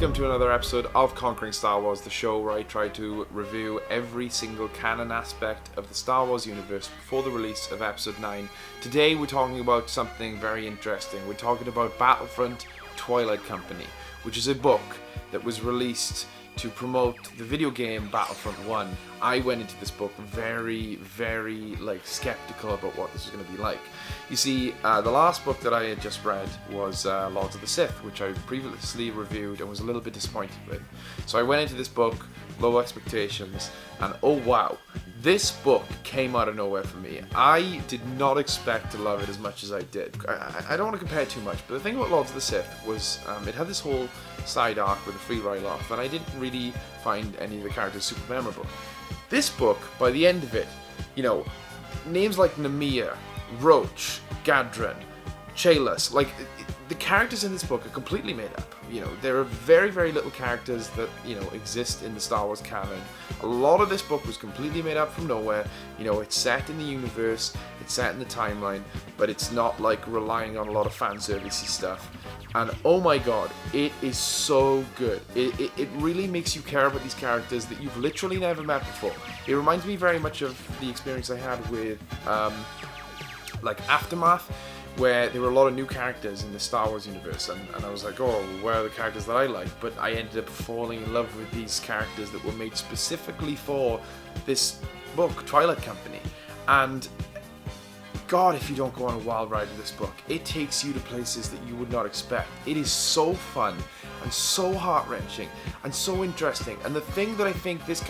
Welcome to another episode of Conquering Star Wars, the show where I try to review every single canon aspect of the Star Wars universe before the release of Episode 9. Today we're talking about something very interesting. We're talking about Battlefront, Twilight Company, which is a book that was released to promote the video game Battlefront 1. I went into this book very skeptical about what this was going to be like. You see, the last book that I had just read was Lords of the Sith, which I previously reviewed and was a little bit disappointed with. So I went into this book, low expectations, and oh wow, this book came out of nowhere for me. I did not expect to love it as much as I did. I don't want to compare too much, but the thing about Lords of the Sith was it had this whole side arc with a free ride off, and I didn't really find any of the characters super memorable. This book, by the end of it, you know, names like Nemea, Roach, Gadron, Chaylas, like the characters in this book are completely made up. You know, there are very little characters that, you know, exist in the Star Wars canon. A lot of this book was completely made up from nowhere. You know, it's set in the universe, it's set in the timeline, but it's not like relying on a lot of fan servicey stuff. And oh my god, it is so good. It really makes you care about these characters that you've literally never met before. It reminds me very much of the experience I had with like Aftermath, where there were a lot of new characters in the Star Wars universe, and I was like, oh, where are the characters that I like? But I ended up falling in love with these characters that were made specifically for this book, Twilight Company. And God, if you don't go on a wild ride with this book, it takes you to places that you would not expect. It is so fun and so heart-wrenching and so interesting. And the thing that I think this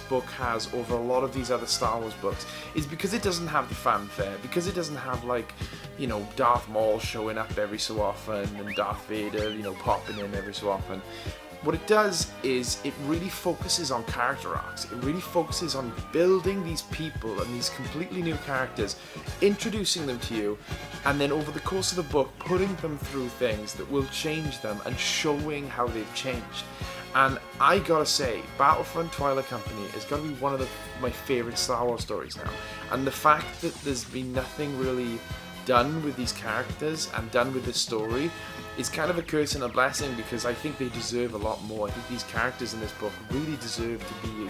book has over a lot of these other Star Wars books is because it doesn't have the fanfare, because it doesn't have, like, you know, Darth Maul showing up every so often and Darth Vader, you know, popping in every so often. What it does is it really focuses on character arcs. It really focuses on building these people and these completely new characters, introducing them to you, and then over the course of the book, putting them through things that will change them and showing how they've changed. And I gotta say, Battlefront Twilight Company has got to be one of my favourite Star Wars stories now. And the fact that there's been nothing really done with these characters and done with this story is kind of a curse and a blessing, because I think they deserve a lot more. I think these characters in this book really deserve to be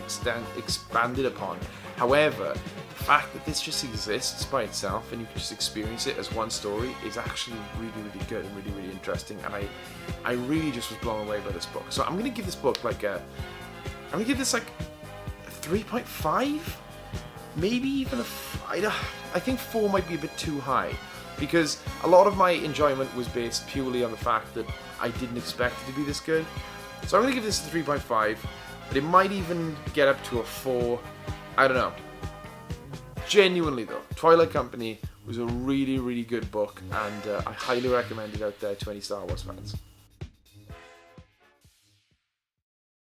expanded upon. However, the fact that this just exists by itself and you can just experience it as one story is actually really good and really interesting, and I really just was blown away by this book. So I'm gonna give this book like a 3.5, maybe even I think 4 might be a bit too high, because a lot of my enjoyment was based purely on the fact that I didn't expect it to be this good. So I'm going to give this a 3.5, but it might even get up to a 4. I don't know. Genuinely though, Twilight Company was a really good book, and I highly recommend it out there to any Star Wars fans.